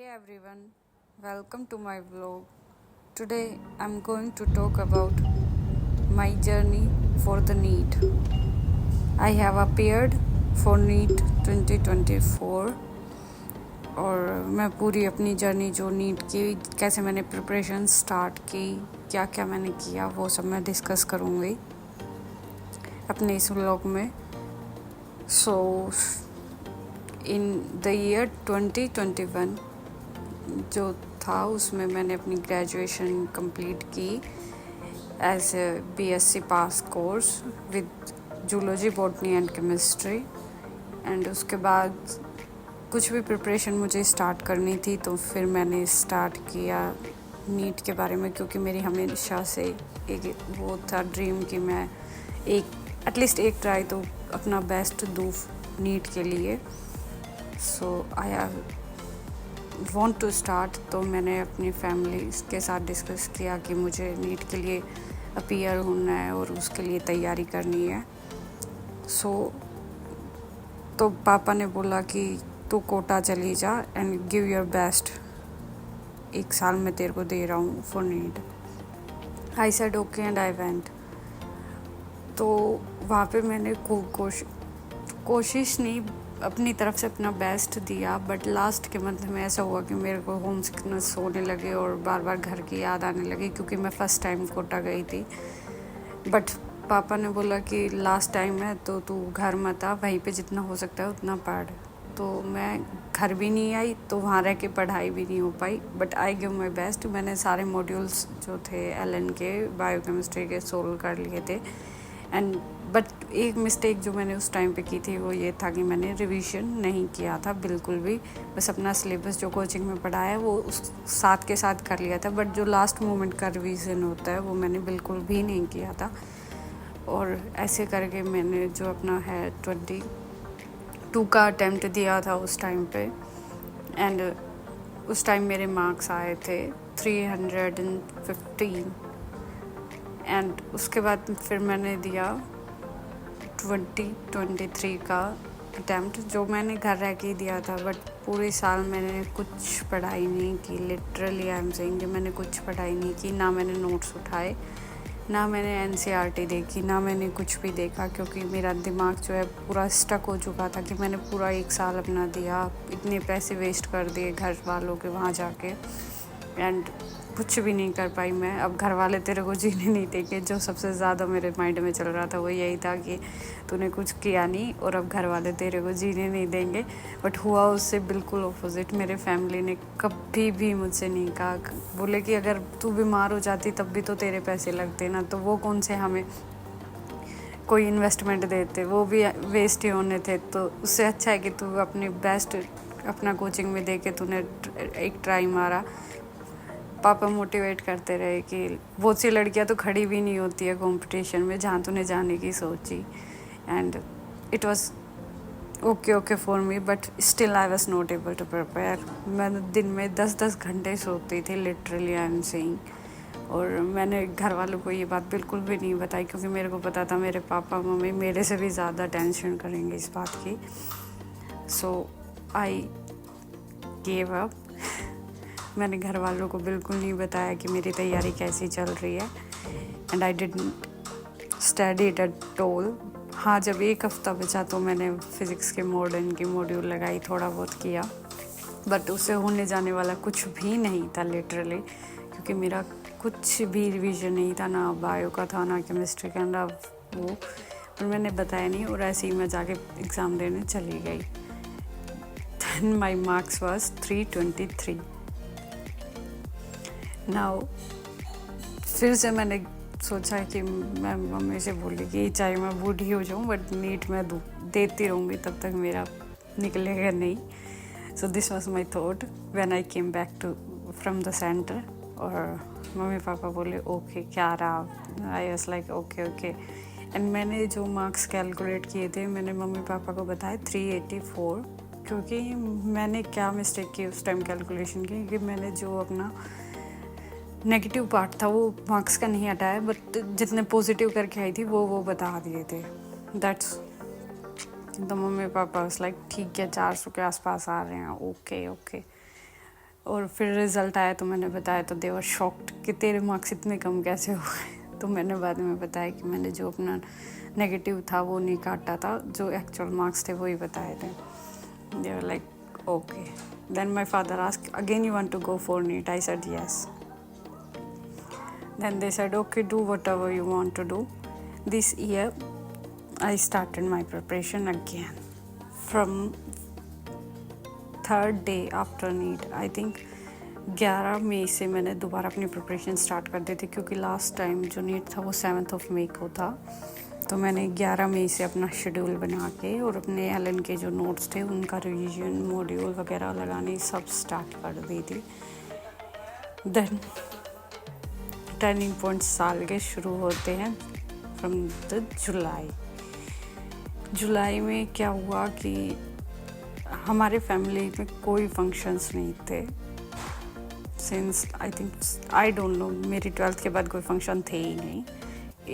everyone, welcome to my vlog. Today I'm going to talk about my journey for the NEET. I have appeared for NEET 2024 और मैं पूरी अपनी journey जो NEET की कैसे मैंने प्रिपरेशन स्टार्ट की क्या क्या मैंने किया वो सब मैं डिस्कस करूँगी अपने इस व्लॉग में. सो इन द ईयर 2021 जो था उसमें मैंने अपनी ग्रेजुएशन कंप्लीट की as a BSc pass course with zoology botany and chemistry. And उसके बाद कुछ भी प्रिपरेशन मुझे स्टार्ट करनी थी तो फिर मैंने स्टार्ट किया नीट के बारे में, क्योंकि मेरी हमेशा से एक वो था ड्रीम कि मैं एटलीस्ट एक ट्राई तो अपना बेस्ट दूँ नीट के लिए. सो आई वांट टू स्टार्ट. तो मैंने अपनी फैमिली के साथ डिस्कस किया कि मुझे नीट के लिए अपीयर होना है और उसके लिए तैयारी करनी है. तो पापा ने बोला कि तू कोटा चली जा एंड गिव योर बेस्ट, 1 साल में तेरे को दे रहा हूँ for NEET. I said okay and I went. तो वहाँ पे मैंने कोशिश नहीं, अपनी तरफ से अपना बेस्ट दिया. बट लास्ट के मंथ में ऐसा हुआ कि मेरे को होम सिकनेस होने लगे और बार बार घर की याद आने लगी, क्योंकि मैं फ़र्स्ट टाइम कोटा गई थी. बट पापा ने बोला कि लास्ट टाइम है तो तू घर मत आ, वहीं पे जितना हो सकता है उतना पढ़. तो मैं घर भी नहीं आई तो वहाँ रह के पढ़ाई भी नहीं हो पाई. But I give my best. मैंने सारे मॉड्यूल्स जो थे एलएन के बायोकेमिस्ट्री के सोल्व कर लिए थे. एंड बट एक मिस्टेक जो मैंने उस टाइम पे की थी वो ये था कि मैंने रिवीजन नहीं किया था बिल्कुल भी. बस अपना सिलेबस जो कोचिंग में पढ़ाया है वो उस साथ के साथ कर लिया था. बट जो लास्ट मोमेंट का रिवीजन होता है वो मैंने बिल्कुल भी नहीं किया था. और ऐसे करके मैंने जो अपना है 22 का अटैम्प्ट दिया था उस टाइम पे. एंड उस टाइम मेरे मार्क्स आए थे 315. एंड उसके बाद फिर मैंने दिया 2023 का अटैम्प्ट जो मैंने घर रह के दिया था. बट पूरे साल मैंने कुछ पढ़ाई नहीं की. लिटरली आई एम सेइंग कि मैंने कुछ पढ़ाई नहीं की. ना मैंने नोट्स उठाए, ना मैंने एनसीईआरटी देखी, ना मैंने कुछ भी देखा, क्योंकि मेरा दिमाग जो है पूरा स्टक हो चुका था कि मैंने पूरा 1 साल अपना दिया, इतने पैसे वेस्ट कर दिए घर वालों के वहाँ जाके. एंड कुछ भी नहीं कर पाई मैं. अब घर वाले तेरे को जीने नहीं देंगे, जो सबसे ज़्यादा मेरे माइंड में चल रहा था वो यही था कि तूने कुछ किया नहीं और अब घर वाले तेरे को जीने नहीं देंगे. बट हुआ उससे बिल्कुल ऑपोजिट. मेरे फैमिली ने कभी भी मुझसे नहीं कहा, बोले कि अगर तू बीमार हो जाती तब भी तो तेरे पैसे लगते ना, तो वो कौन से हमें कोई इन्वेस्टमेंट देते, वो भी वेस्ट ही होने थे. तो उससे अच्छा है कि तू अपनी बेस्ट अपना कोचिंग में दे के तूने एक ट्राई मारा. पापा मोटिवेट करते रहे कि बहुत सी लड़कियां तो खड़ी भी नहीं होती है कंपटीशन में जहाँ तूने जाने की सोची. And it was okay for me. But still I was not able to prepare. मैं दिन में 10-10 घंटे सोती थी, लिटरली आई एम सेइंग. और मैंने घर वालों को ये बात बिल्कुल भी नहीं बताई, क्योंकि मेरे को पता था मेरे पापा मम्मी मेरे से भी ज़्यादा टेंशन करेंगे इस बात की. सो आई गेव अप. मैंने घर वालों को बिल्कुल नहीं बताया कि मेरी तैयारी कैसी चल रही है. And I didn't study it at all. हाँ, जब 1 हफ्ता बचा तो मैंने फ़िज़िक्स के मॉडर्न की मॉड्यूल लगाई, थोड़ा बहुत किया. बट उससे होने जाने वाला कुछ भी नहीं था लिटरली, क्योंकि मेरा कुछ भी रिवीजन नहीं था, ना बायो का था ना केमिस्ट्री का, ना वो. पर मैंने बताया नहीं और ऐसे ही मैं जाके एग्ज़ाम देने चली गई. Then my marks was 323. Now फिर से मैंने सोचा कि मैं मम्मी से बोली कि चाहे मैं बूढ़ी हो जाऊँ बट नीट में देती रहूँगी तब तक मेरा निकलेगा नहीं. So this was my thought when I came back to from the centre. और मम्मी पापा बोले ओके क्या रहा. I was like okay. And मैंने जो मार्क्स कैलकुलेट किए थे मैंने मम्मी पापा को बताया 384. क्योंकि मैंने क्या मिस्टेक की उस टाइम कैलकुलेशन की, कि मैंने जो अपना नेगेटिव पार्ट था वो मार्क्स का नहीं हटाया, बट जितने पॉजिटिव करके आई थी वो बता दिए थे. That's the mummy papa was like ठीक है 400 के आसपास आ रहे हैं. ओके. और फिर रिज़ल्ट आया तो मैंने बताया तो दे वर शॉक्ड कि तेरे मार्क्स इतने कम कैसे हुए। तो मैंने बाद में बताया कि मैंने जो अपना नेगेटिव था वो नहीं काटा था, जो एक्चुअल मार्क्स थे वही बताए थे। They were like okay. Then my father asked again you want to go for NEET? I said yes. Then they said, okay, do whatever you want to do. This year, I started my preparation again. From third day after NEET, I think 11 मई से मैंने दोबारा अपनी preparation start कर दी थी, क्योंकि last time जो NEET था वो 7 मई को था। तो मैंने 11 मई से अपना शेड्यूल बना के और अपने एलन के जो नोट्स थे उनका रिवीजन, मॉड्यूल वगैरह लगाने सब स्टार्ट कर दी थी। देन टर्निंग पॉइंट साल के शुरू होते हैं फ्रॉम द जुलाई में क्या हुआ कि हमारे फैमिली में कोई फंक्शंस नहीं थे सिंस आई डोंट नो, मेरी 12th के बाद कोई फंक्शन थे ही नहीं।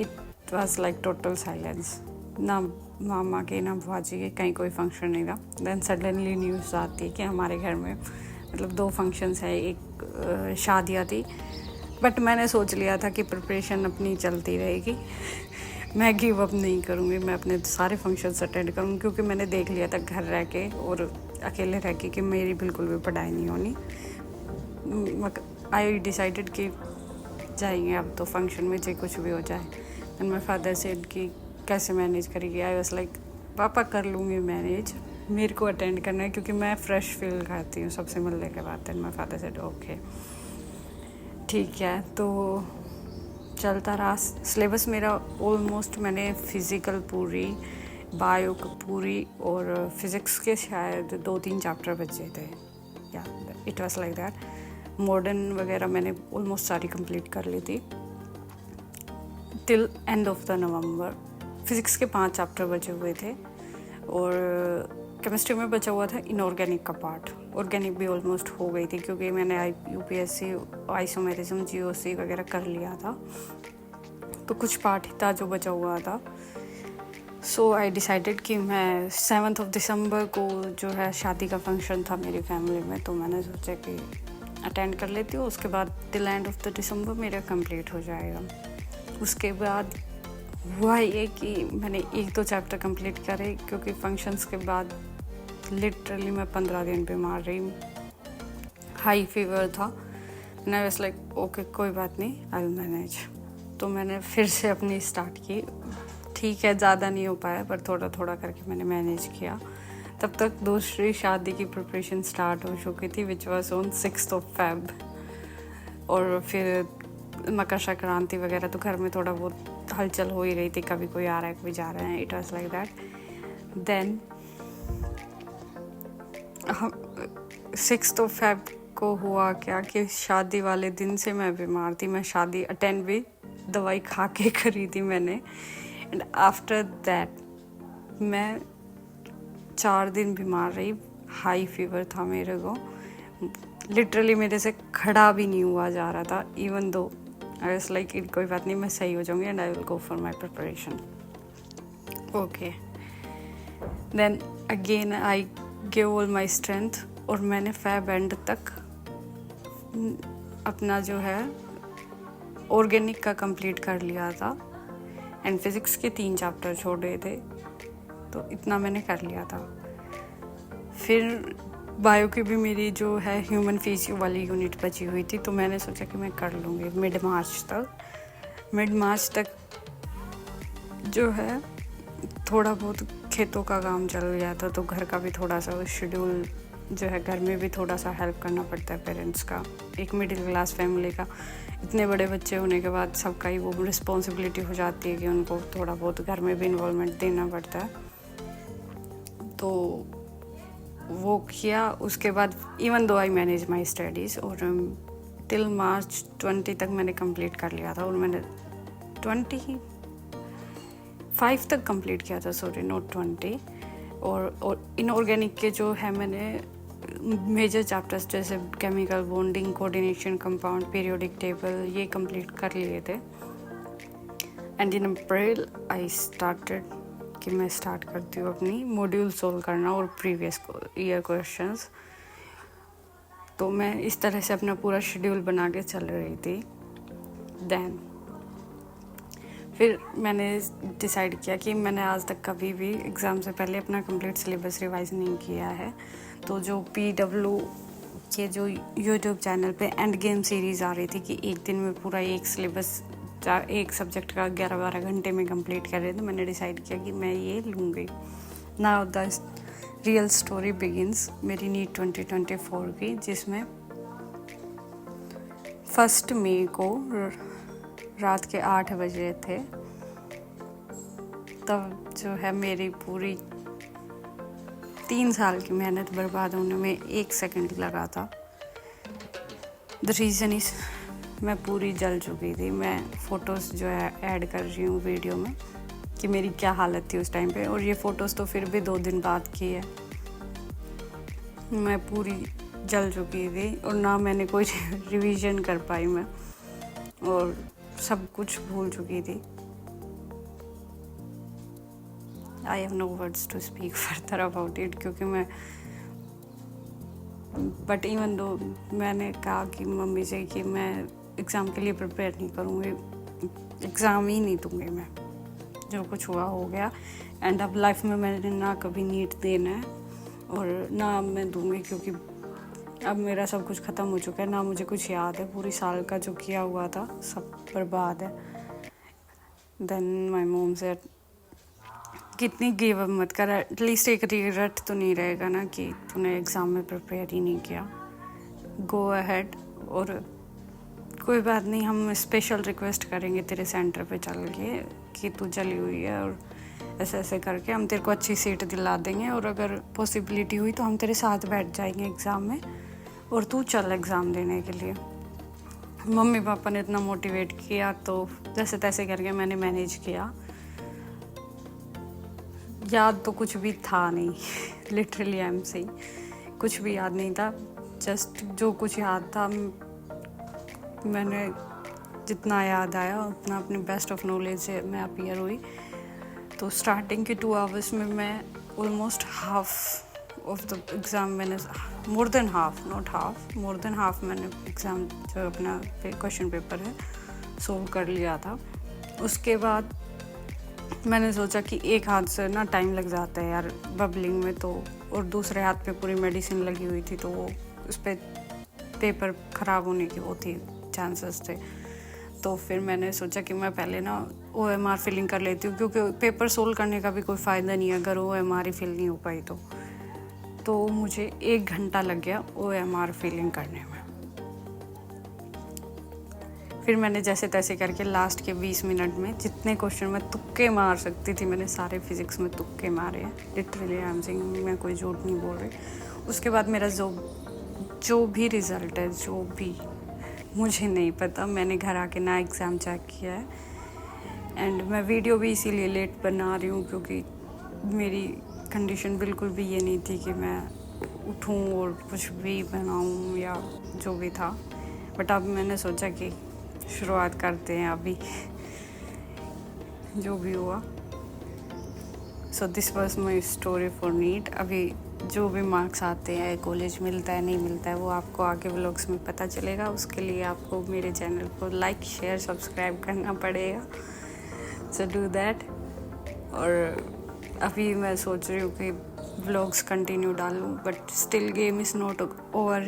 It was like total silence, ना मामा के ना बुआजी के कहीं कोई फंक्शन नहीं था। देन सडनली न्यूज़ आती है कि हमारे घर में मतलब 2 फंक्शंस है, एक शादियाँ थी। बट मैंने सोच लिया था कि प्रिपरेशन अपनी चलती रहेगी, मैं गिव अप नहीं करूँगी, मैं अपने सारे फंक्शंस अटेंड करूँगी, क्योंकि मैंने देख लिया था घर रह के और अकेले रह के कि मेरी बिल्कुल भी पढ़ाई नहीं होनी। आई डिसाइडेड कि जाएंगे अब तो फंक्शन में, चाहे कुछ भी हो जाए। एंड माई फादर सेड कि कैसे मैनेज करेगी? आई वाज लाइक पापा कर लूँगी मैनेज, मेरे को अटेंड करना है क्योंकि मैं फ्रेश फील करती हूँ सबसे मिलने के बाद। And my father said okay ठीक है। तो चलता रहा सिलेबस मेरा ऑलमोस्ट, मैंने फ़िज़िकल पूरी, बायो पूरी और फिज़िक्स के शायद 2-3 चैप्टर बचे थे, या it was like that. Modern वगैरह मैंने ऑलमोस्ट सारी कंप्लीट कर ली थी till end of the November. Physics के 5 चैप्टर बचे हुए थे और केमिस्ट्री में बचा हुआ था इनऑर्गेनिक का पार्ट। ऑर्गेनिक भी ऑलमोस्ट हो गई थी क्योंकि मैंने यूपीएससी, आइसोमेरिज्म, जीओसी वगैरह कर लिया था, तो कुछ पार्ट ही था जो बचा हुआ था। सो आई डिसाइडेड कि मैं 7 दिसंबर को जो है शादी का फंक्शन था मेरी फैमिली में, तो मैंने सोचा कि अटेंड कर लेती हूँ, उसके बाद टिल एंड ऑफ द दिसंबर मेरा कंप्लीट हो जाएगा। उसके बाद हुआ ये कि मैंने 1-2 चैप्टर कंप्लीट करे, क्योंकि फंक्शंस के बाद लिटरली मैं 15 दिन बीमार रही, हाई फीवर था। मैं वाज लाइक ओके कोई बात नहीं, आई विल मैनेज। तो मैंने फिर से अपनी स्टार्ट की, ठीक है ज़्यादा नहीं हो पाया पर थोड़ा थोड़ा करके मैंने मैनेज किया। तब तक दूसरी शादी की प्रिपरेशन स्टार्ट हो चुकी थी, विच वॉज ऑन 6 फेब। और फिर मकर संक्रांति वगैरह, तो घर में थोड़ा बहुत हलचल हो ही रही थी, कभी कोई आ रहा है कभी जा रहा है, it was like that. Then 6 Feb को हुआ क्या कि शादी वाले दिन से मैं बीमार थी। मैं शादी अटेंड भी दवाई खा के करी थी मैंने। एंड आफ्टर दैट मैं 4 दिन बीमार रही, हाई फीवर था मेरे को, लिटरली मेरे से खड़ा भी नहीं हुआ जा रहा था। Even though I was like कोई बात नहीं, मैं सही हो जाऊंगी and I will go for my preparation. Okay, then again I give all my strength और मैंने फेब एंड तक अपना जो है ऑर्गेनिक का कंप्लीट कर लिया था एंड फिज़िक्स के 3 चैप्टर छोड़े थे, तो इतना मैंने कर लिया था। फिर बायो की भी मेरी जो है ह्यूमन फिजियो वाली यूनिट बची हुई थी, तो मैंने सोचा कि मैं कर लूँगी मिड मार्च तक जो है थोड़ा बहुत खेतों का काम चल गया था, तो घर का भी थोड़ा सा शेड्यूल जो है, घर में भी थोड़ा सा हेल्प करना पड़ता है पेरेंट्स का। एक मिडिल क्लास फैमिली का इतने बड़े बच्चे होने के बाद सबका ही वो रिस्पॉन्सिबिलिटी हो जाती है कि उनको थोड़ा बहुत घर में भी इन्वॉल्वमेंट देना पड़ता है, तो वो किया। उसके बाद even though I manage my studies और टिल मार्च 20 तक मैंने कंप्लीट कर लिया था, और मैंने 25 तक कंप्लीट किया था, सॉरी नॉट 20। और इनऑर्गेनिक के जो है मैंने मेजर चैप्टर्स जैसे chemical bonding, coordination, compound, periodic table, ये कंप्लीट कर लिए थे। And in April I started कि मैं स्टार्ट करती हूँ अपनी मॉड्यूल सोल्व करना और प्रीवियस ईयर क्वेश्चंस। तो मैं इस तरह से अपना पूरा शेड्यूल बना के चल रही थी। देन फिर मैंने डिसाइड किया कि मैंने आज तक कभी भी एग्ज़ाम से पहले अपना कंप्लीट सिलेबस रिवाइज़ नहीं किया है। तो जो PW के जो यूट्यूब चैनल पे एंड गेम सीरीज़ आ रही थी कि एक दिन में पूरा एक सिलेबस एक सब्जेक्ट का 11-12 घंटे में कंप्लीट कर रहे थे, मैंने डिसाइड किया कि मैं ये लूँगी। Now the real story begins मेरी नीट 2024 की, जिसमें 1 मई को रात के 8 बजे थे। तब जो है मेरी पूरी 3 साल की मेहनत बर्बाद होने में 1 सेकंड लगा था। द रीज़न इज़ मैं पूरी जल चुकी थी। मैं फ़ोटोज़ जो है ऐड कर रही हूँ वीडियो में कि मेरी क्या हालत थी उस टाइम पे, और ये फ़ोटोज़ तो फिर भी 2 दिन बाद की है। मैं पूरी जल चुकी थी और ना मैंने कोई रिवीजन कर पाई मैं, और सब कुछ भूल चुकी थी। I have no words to speak further about it, क्योंकि मैं बट इवन दो मैंने कहा कि मम्मी से कि मैं एग्ज़ाम के लिए प्रिपेयर नहीं करूँगी, एग्ज़ाम ही नहीं दूँगी मैं, जो कुछ हुआ हो गया। एंड अब लाइफ में मैंने ना कभी नीट देना है और ना मैं दूँगी, क्योंकि अब मेरा सब कुछ ख़त्म हो चुका है। ना मुझे कुछ याद है, पूरी साल का जो किया हुआ था सब बर्बाद है। देन माई मोम सेड कितनी गिव अप मत कर, एटलीस्ट एक रिग्रेट तो नहीं रहेगा ना कि तूने एग्ज़ाम में प्रिपेयर ही नहीं किया। गो अहेड, और कोई बात नहीं, हम स्पेशल रिक्वेस्ट करेंगे तेरे सेंटर पे चल के कि तू चली हुई है, और ऐसे ऐसे करके हम तेरे को अच्छी सीट दिला देंगे, और अगर पॉसिबिलिटी हुई तो हम तेरे साथ बैठ जाएंगे एग्ज़ाम में और तू चल एग्ज़ाम देने के लिए। मम्मी पापा ने इतना मोटिवेट किया तो जैसे तैसे करके मैंने मैनेज किया। याद तो कुछ भी था नहीं लिटरली आई एम सेइंग, कुछ भी याद नहीं था। जस्ट जो कुछ याद था मैंने जितना याद आया उतना अपने बेस्ट ऑफ नॉलेज से मैं अपीयर हुई। तो स्टार्टिंग के 2 आवर्स में मैं almost half of the exam मैंने, मोर देन हाफ मैंने एग्ज़ाम जो अपना क्वेश्चन पेपर है सोल्व कर लिया था। उसके बाद मैंने सोचा कि एक हाथ से ना टाइम लग जाता है यार बबलिंग में, तो और दूसरे हाथ पे पूरी मेडिसिन लगी हुई थी, तो वो उस पर पेपर ख़राब होने की वो थी, चांसेस थे। तो फिर मैंने सोचा कि मैं पहले ना OMR फिलिंग कर लेती हूँ, क्योंकि पेपर सोल्व करने का भी कोई फ़ायदा नहीं है अगर OMR ही फिल नहीं हो पाई तो मुझे 1 घंटा लग गया OMR फिलिंग करने में। फिर मैंने जैसे तैसे करके लास्ट के 20 मिनट में जितने क्वेश्चन मैं तुक्के मार सकती थी, मैंने सारे फिज़िक्स में तुक्के मारे हैं। लिटरली आई एम सेइंग, मैं कोई झूठ नहीं बोल रही। उसके बाद मेरा जो भी रिज़ल्ट है, जो भी मुझे नहीं पता, मैंने घर आके ना एग्ज़ाम चेक किया है। एंड मैं वीडियो भी इसीलिए लेट बना रही हूँ क्योंकि मेरी कंडीशन बिल्कुल भी ये नहीं थी कि मैं उठूँ और कुछ भी बनाऊँ या जो भी था। बट अब मैंने सोचा कि शुरुआत करते हैं अभी, जो भी हुआ। So this was my story for NEET. अभी जो भी मार्क्स आते हैं, कॉलेज मिलता है नहीं मिलता है, वो आपको आगे व्लॉग्स में पता चलेगा। उसके लिए आपको मेरे चैनल को लाइक शेयर सब्सक्राइब करना पड़ेगा, सो डू दैट। और अभी मैं सोच रही हूँ कि व्लॉग्स कंटिन्यू डालूँ, but still game is not over,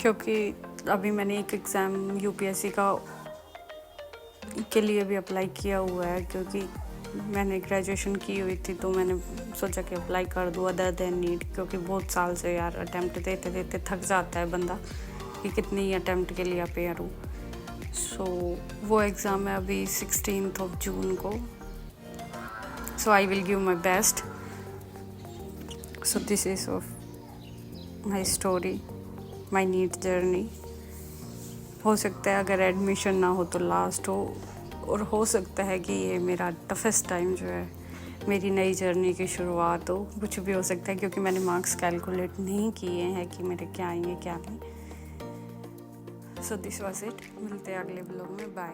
क्योंकि अभी मैंने एक एग्ज़ाम UPSC के लिए भी अप्लाई किया हुआ है, क्योंकि मैंने ग्रेजुएशन की हुई थी तो मैंने सोचा कि अप्लाई कर दूँ अदर देन नीट, क्योंकि बहुत साल से यार अटेम्प्ट देते देते थक जाता है बंदा कि कितनी ही अटेम्प्ट के लिए अपेयर हूँ। सो वो एग्ज़ाम है अभी 16 जून को। So I will give my best. So this is of my story, my NEET journey. हो सकता है अगर एडमिशन ना हो तो लास्ट हो, और हो सकता है कि ये मेरा टफेस्ट टाइम जो है, मेरी नई जर्नी की शुरुआत हो। कुछ भी हो सकता है, क्योंकि मैंने मार्क्स कैलकुलेट नहीं किए हैं कि मेरे क्या आएंगे क्या नहीं। So this was it. मिलते हैं अगले ब्लॉग में। बाय।